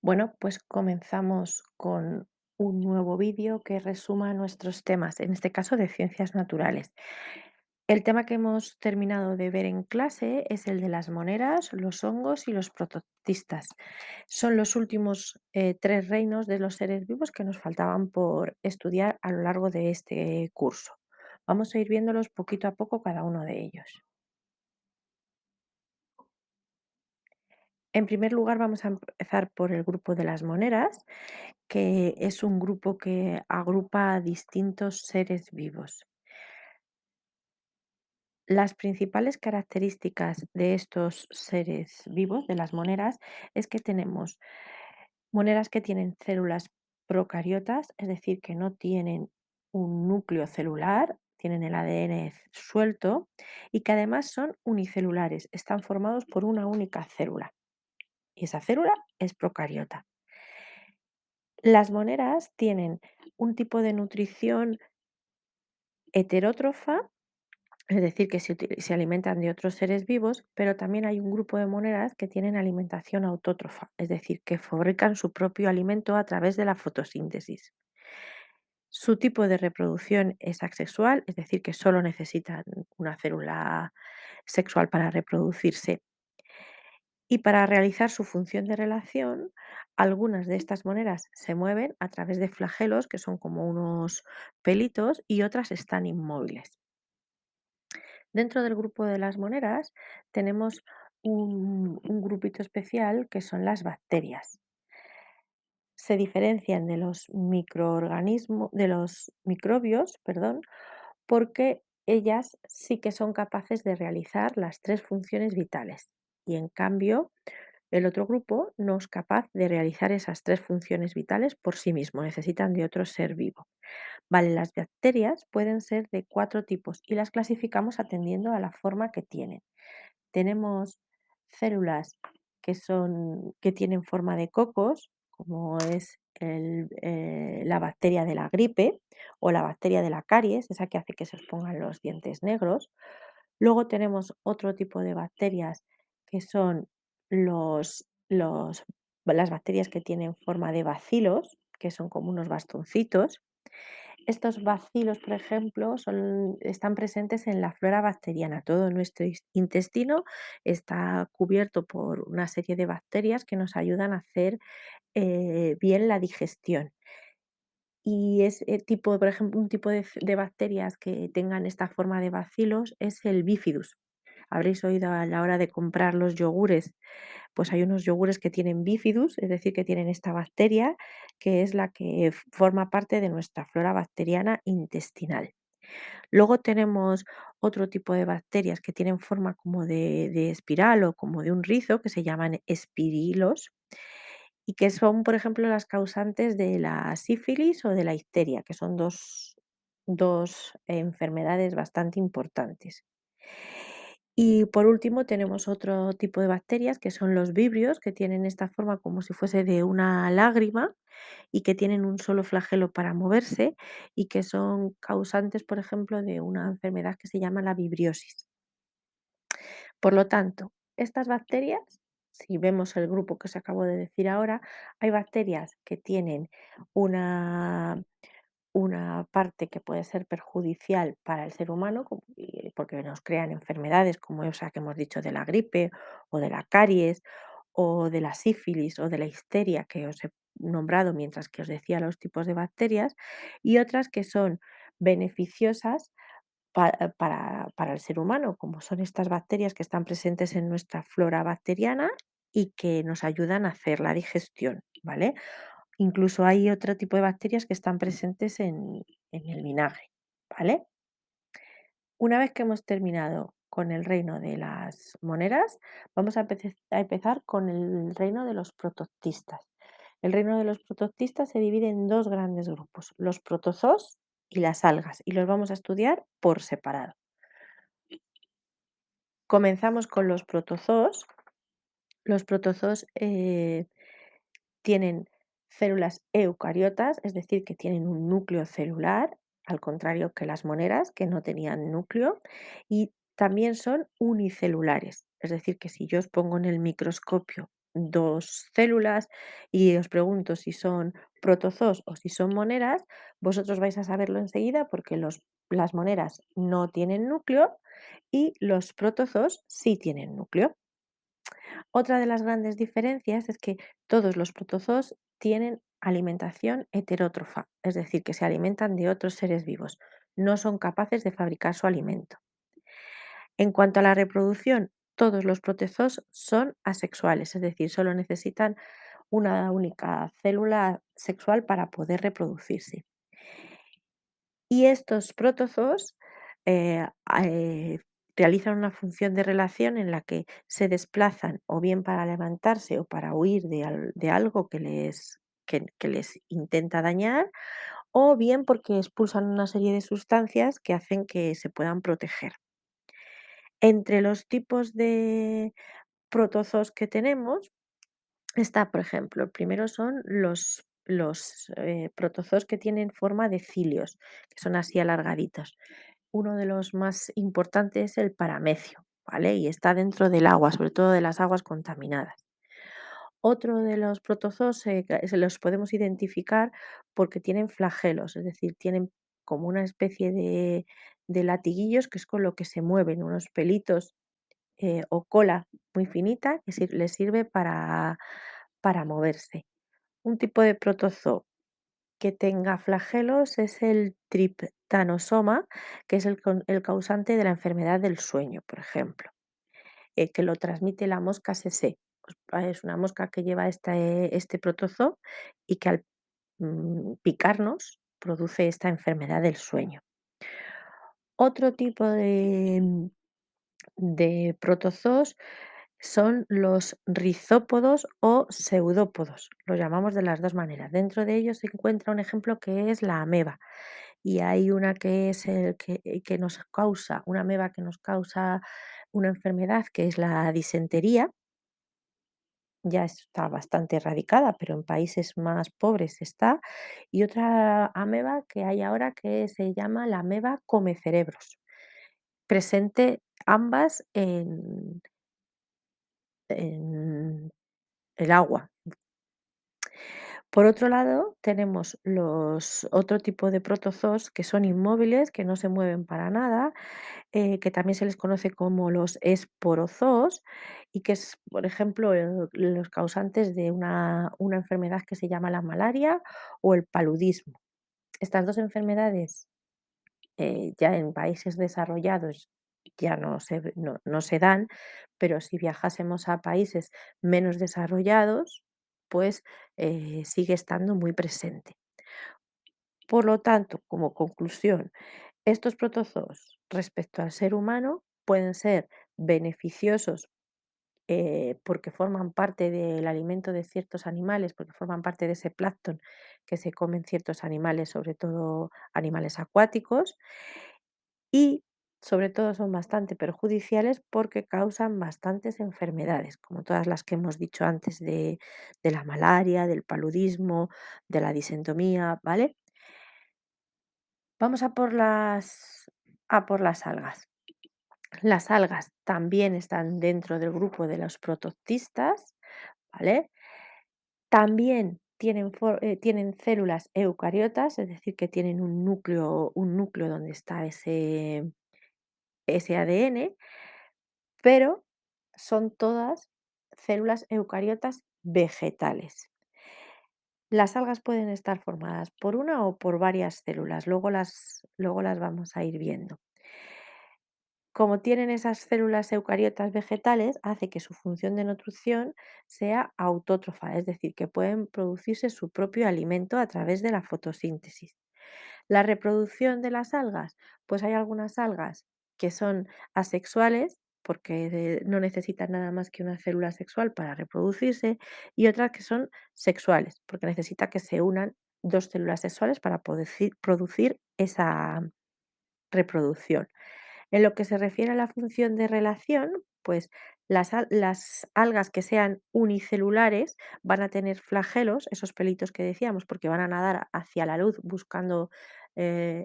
Bueno, pues comenzamos con un nuevo vídeo que resuma nuestros temas, en este caso de ciencias naturales. El tema que hemos terminado de ver en clase es el de las moneras, los hongos y los prototistas. Son los últimos tres reinos de los seres vivos que nos faltaban por estudiar a lo largo de este curso. Vamos a ir viéndolos poquito a poco cada uno de ellos. En primer lugar, vamos a empezar por el grupo de las moneras, que es un grupo que agrupa a distintos seres vivos. Las principales características de estos seres vivos, de las moneras, es que tenemos moneras que tienen células procariotas, es decir, que no tienen un núcleo celular, tienen el ADN suelto y que además son unicelulares, están formados por una única célula y esa célula es procariota. Las moneras tienen un tipo de nutrición heterótrofa, es decir, que se alimentan de otros seres vivos, pero también hay un grupo de monedas que tienen alimentación autótrofa, es decir, que fabrican su propio alimento a través de la fotosíntesis. Su tipo de reproducción es asexual, es decir, que solo necesitan una célula sexual para reproducirse. Y para realizar su función de relación, algunas de estas monedas se mueven a través de flagelos, que son como unos pelitos, y otras están inmóviles. Dentro del grupo de las monedas tenemos un grupito especial que son las bacterias. Se diferencian de los microorganismos, de los microbios, perdón, porque ellas sí que son capaces de realizar las tres funciones vitales. Y en cambio, el otro grupo no es capaz de realizar esas tres funciones vitales por sí mismo, necesitan de otro ser vivo. Vale, las bacterias pueden ser de cuatro tipos y las clasificamos atendiendo a la forma que tienen. Tenemos células que tienen forma de cocos, como es la bacteria de la gripe o la bacteria de la caries, esa que hace que se os pongan los dientes negros. Luego tenemos otro tipo de bacterias que son las bacterias que tienen forma de bacilos, que son como unos bastoncitos. Estos bacilos, por ejemplo, están presentes en la flora bacteriana. Todo nuestro intestino está cubierto por una serie de bacterias que nos ayudan a hacer bien la digestión. Y es por ejemplo, un tipo de bacterias que tengan esta forma de bacilos es el bifidus. Habréis oído a la hora de comprar los yogures, pues hay unos yogures que tienen bifidus, es decir, que tienen esta bacteria, que es la que forma parte de nuestra flora bacteriana intestinal. Luego tenemos otro tipo de bacterias que tienen forma como de espiral o como de un rizo, que se llaman espirilos, y que son, por ejemplo, las causantes de la sífilis o de la icteria, que son dos enfermedades bastante importantes. Y por último tenemos otro tipo de bacterias que son los vibrios, que tienen esta forma como si fuese de una lágrima y que tienen un solo flagelo para moverse y que son causantes, por ejemplo, de una enfermedad que se llama la vibriosis. Por lo tanto, estas bacterias, si vemos el grupo que os acabo de decir ahora, hay bacterias que tienen una una parte que puede ser perjudicial para el ser humano, porque nos crean enfermedades como esa que hemos dicho de la gripe o de la caries o de la sífilis o de la histeria que os he nombrado mientras que os decía los tipos de bacterias, y otras que son beneficiosas para el ser humano, como son estas bacterias que están presentes en nuestra flora bacteriana y que nos ayudan a hacer la digestión, ¿vale? Incluso hay otro tipo de bacterias que están presentes en el vinagre, ¿vale? Una vez que hemos terminado con el reino de las moneras, vamos a empezar con el reino de los prototistas. El reino de los prototistas se divide en dos grandes grupos, los protozoos y las algas, y los vamos a estudiar por separado. Comenzamos con los protozoos. Los protozoos tienen células eucariotas, es decir, que tienen un núcleo celular, al contrario que las moneras, que no tenían núcleo, y también son unicelulares, es decir, que si yo os pongo en el microscopio 2 células y os pregunto si son protozoos o si son moneras, vosotros vais a saberlo enseguida porque las moneras no tienen núcleo y los protozoos sí tienen núcleo. Otra de las grandes diferencias es que todos los protozoos tienen alimentación heterótrofa, es decir, que se alimentan de otros seres vivos. No son capaces de fabricar su alimento. En cuanto a la reproducción, todos los protozoos son asexuales, es decir, solo necesitan una única célula sexual para poder reproducirse. Y estos protozoos eh, eh, realizan una función de relación en la que se desplazan o bien para levantarse o para huir de algo que les intenta dañar, o bien porque expulsan una serie de sustancias que hacen que se puedan proteger. Entre los tipos de protozoos que tenemos está, por ejemplo, el primero son los protozoos que tienen forma de cilios, que son así alargaditos. Uno de los más importantes es el paramecio, ¿vale? Y está dentro del agua, sobre todo de las aguas contaminadas. Otro de los protozoos se los podemos identificar porque tienen flagelos, es decir, tienen como una especie de latiguillos que es con lo que se mueven, unos pelitos o cola muy finita que les sirve para moverse. Un tipo de protozoo que tenga flagelos es el triptanosoma, que es el causante de la enfermedad del sueño, por ejemplo, que lo transmite la mosca sesé. Es una mosca que lleva este protozoo y que al picarnos produce esta enfermedad del sueño. Otro tipo de protozoos son los rizópodos o pseudópodos. Los llamamos de las dos maneras. Dentro de ellos se encuentra un ejemplo que es la ameba. Y hay una que es que nos causa, una ameba que nos causa una enfermedad que es la disentería. Ya está bastante erradicada, pero en países más pobres está. Y otra ameba que hay ahora que se llama la ameba comecerebros, presente ambas en el agua. Por otro lado, tenemos los otro tipo de protozoos que son inmóviles, que no se mueven para nada, que también se les conoce como los esporozoos y que es, por ejemplo, los causantes de una enfermedad que se llama la malaria o el paludismo. Estas dos enfermedades ya en países desarrollados ya no se dan, pero si viajásemos a países menos desarrollados, pues sigue estando muy presente. Por lo tanto, como conclusión, estos protozoos respecto al ser humano pueden ser beneficiosos porque forman parte del alimento de ciertos animales, porque forman parte de ese plancton que se comen ciertos animales, sobre todo animales acuáticos, y sobre todo son bastante perjudiciales porque causan bastantes enfermedades, como todas las que hemos dicho antes de la malaria, del paludismo, de la disentomía, ¿vale? Vamos a por las algas. Las algas también están dentro del grupo de los prototistas, ¿vale? También tienen células eucariotas, es decir, que tienen un núcleo donde está ese ADN, pero son todas células eucariotas vegetales. Las algas pueden estar formadas por una o por varias células, luego las vamos a ir viendo. Como tienen esas células eucariotas vegetales, hace que su función de nutrición sea autótrofa, es decir, que pueden producirse su propio alimento a través de la fotosíntesis. La reproducción de las algas, pues hay algunas algas que son asexuales porque no necesitan nada más que una célula sexual para reproducirse y otras que son sexuales porque necesita que se unan dos células sexuales para poder producir esa reproducción. En lo que se refiere a la función de relación, pues las algas que sean unicelulares van a tener flagelos, esos pelitos que decíamos, porque van a nadar hacia la luz buscando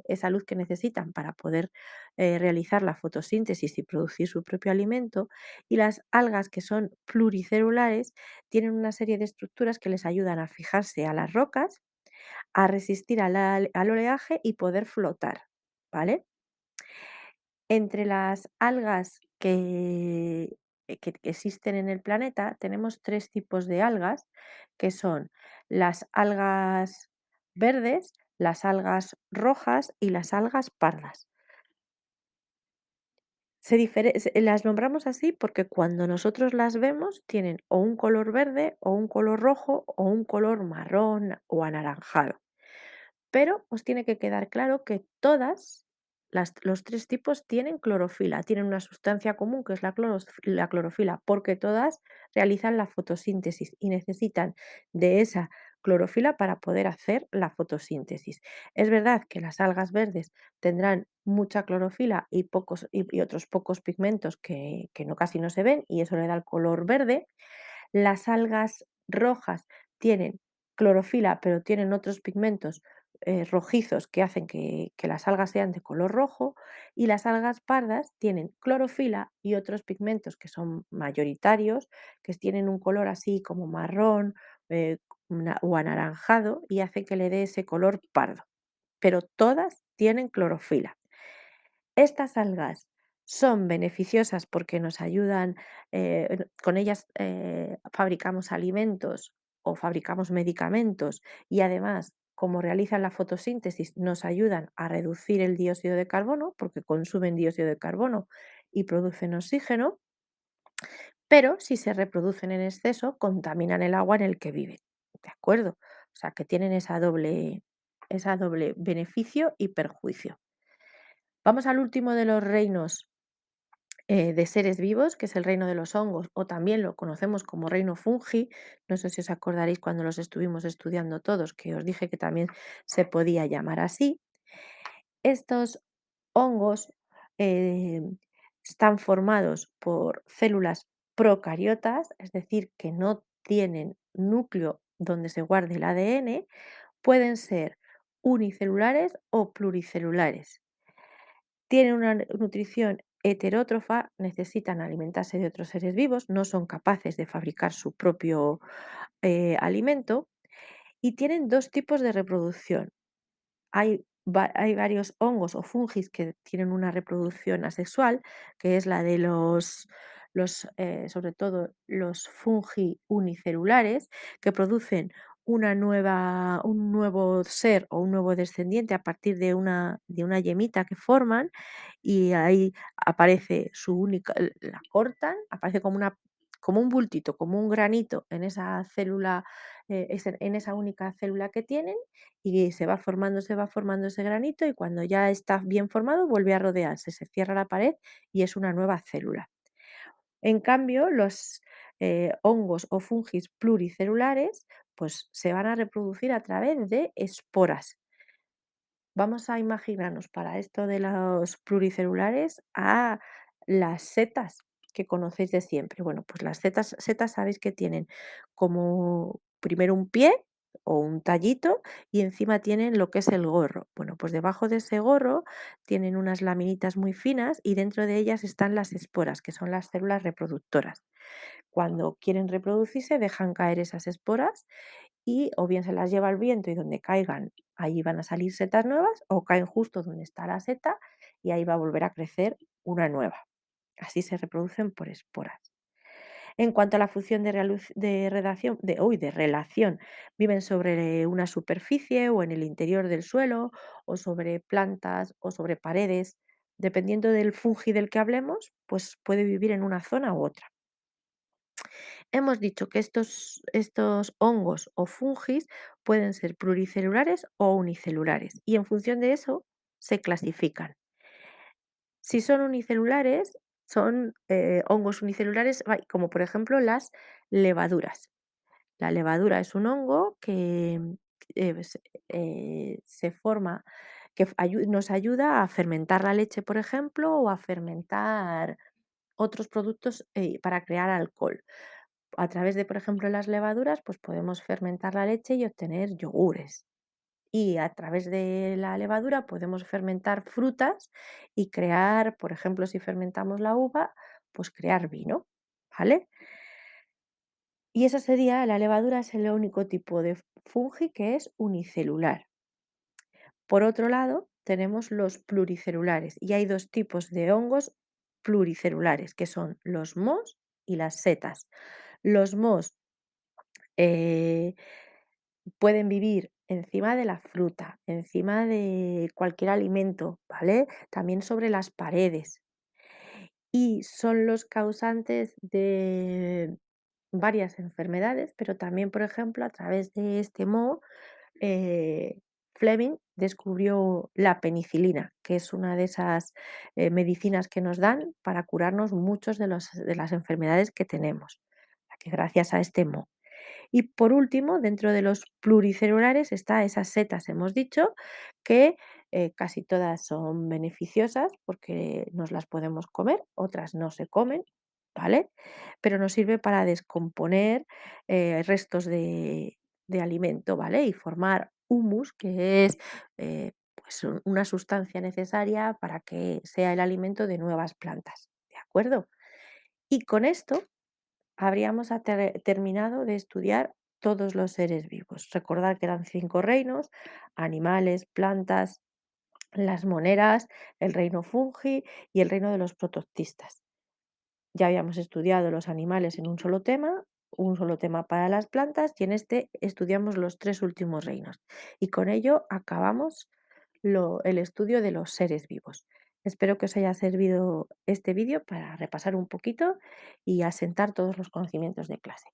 esa luz que necesitan para poder realizar la fotosíntesis y producir su propio alimento. Y las algas, que son pluricelulares, tienen una serie de estructuras que les ayudan a fijarse a las rocas, a resistir al oleaje y poder flotar, ¿vale? Entre las algas que existen en el planeta, tenemos 3 tipos de algas, que son las algas verdes, las algas rojas y las algas pardas. Las nombramos así porque cuando nosotros las vemos tienen o un color verde, o un color rojo, o un color marrón o anaranjado. Pero os tiene que quedar claro que todas los 3 tipos tienen clorofila, tienen una sustancia común que es la clorofila, porque todas realizan la fotosíntesis y necesitan de esa clorofila para poder hacer la fotosíntesis. Es verdad que las algas verdes tendrán mucha clorofila y otros pocos pigmentos que no, casi no se ven, y eso le da el color verde. Las algas rojas tienen clorofila, pero tienen otros pigmentos rojizos que hacen que las algas sean de color rojo, y las algas pardas tienen clorofila y otros pigmentos que son mayoritarios, que tienen un color así como marrón o anaranjado, y hace que le dé ese color pardo. Pero todas tienen clorofila. Estas algas son beneficiosas porque nos ayudan, con ellas fabricamos alimentos o fabricamos medicamentos, y además, como realizan la fotosíntesis, nos ayudan a reducir el dióxido de carbono porque consumen dióxido de carbono y producen oxígeno, pero si se reproducen en exceso, contaminan el agua en el que viven. ¿De acuerdo? O sea, que tienen esa doble beneficio y perjuicio. Vamos al último de los reinos de seres vivos, que es el reino de los hongos, o también lo conocemos como reino fungi. No sé si os acordaréis cuando los estuvimos estudiando todos, que os dije que también se podía llamar así. Estos hongos eh, están formados por células procariotas, es decir, que no tienen núcleo donde se guarde el ADN, pueden ser unicelulares o pluricelulares. Tienen una nutrición heterótrofa, necesitan alimentarse de otros seres vivos, no son capaces de fabricar su propio alimento, y tienen 2 tipos de reproducción. Hay varios hongos o fungis que tienen una reproducción asexual, que es la de sobre todo los fungi unicelulares, que producen un nuevo ser o un nuevo descendiente a partir de una yemita que forman, y ahí aparece su única, la cortan, aparece como un bultito, como un granito en esa célula, en esa única célula que tienen, y se va formando ese granito, y cuando ya está bien formado vuelve a rodearse, se cierra la pared y es una nueva célula. En cambio, los hongos o fungis pluricelulares pues se van a reproducir a través de esporas. Vamos a imaginarnos para esto de los pluricelulares a las setas que conocéis de siempre. Bueno, pues las setas sabéis que tienen como primero un pie o un tallito, y encima tienen lo que es el gorro. Bueno, pues debajo de ese gorro tienen unas laminitas muy finas, y dentro de ellas están las esporas, que son las células reproductoras. Cuando quieren reproducirse, dejan caer esas esporas, y o bien se las lleva el viento, y donde caigan, ahí van a salir setas nuevas, o caen justo donde está la seta y ahí va a volver a crecer una nueva. Así se reproducen por esporas. En cuanto a la función de relación, viven sobre una superficie o en el interior del suelo, o sobre plantas o sobre paredes. Dependiendo del fungi del que hablemos, pues puede vivir en una zona u otra. Hemos dicho que estos hongos o fungis pueden ser pluricelulares o unicelulares, y en función de eso se clasifican. Si son unicelulares, son hongos unicelulares, como por ejemplo las levaduras. La levadura es un hongo que se forma, que nos ayuda a fermentar la leche, por ejemplo, o a fermentar otros productos para crear alcohol. A través de, por ejemplo, las levaduras, pues podemos fermentar la leche y obtener yogures. y a través de la levadura podemos fermentar frutas y crear, por ejemplo, si fermentamos la uva, pues crear vino, ¿vale? Y esa sería, la levadura es el único tipo de fungi que es unicelular. Por otro lado, tenemos los pluricelulares y hay dos tipos de hongos pluricelulares, que son los mohos y las setas. Los mohos eh, pueden vivir encima de la fruta, encima de cualquier alimento, ¿vale? También sobre las paredes. Y son los causantes de varias enfermedades, pero también, por ejemplo, a través de este moho, eh, Fleming descubrió la penicilina, que es una de esas medicinas que nos dan para curarnos muchos de las enfermedades que tenemos, que gracias a este moho. Y por último, dentro de los pluricelulares está esas setas, hemos dicho, que casi todas son beneficiosas porque nos las podemos comer, otras no se comen, ¿vale? Pero nos sirve para descomponer restos de alimento, ¿vale? Y formar humus, que es pues una sustancia necesaria para que sea el alimento de nuevas plantas, ¿de acuerdo? Y con esto habríamos terminado de estudiar todos los seres vivos. Recordad que eran 5 reinos: animales, plantas, las moneras, el reino fungi y el reino de los protoctistas. Ya habíamos estudiado los animales en un solo tema para las plantas, y en este estudiamos los 3 últimos reinos. Y con ello acabamos el estudio de los seres vivos. Espero que os haya servido este vídeo para repasar un poquito y asentar todos los conocimientos de clase.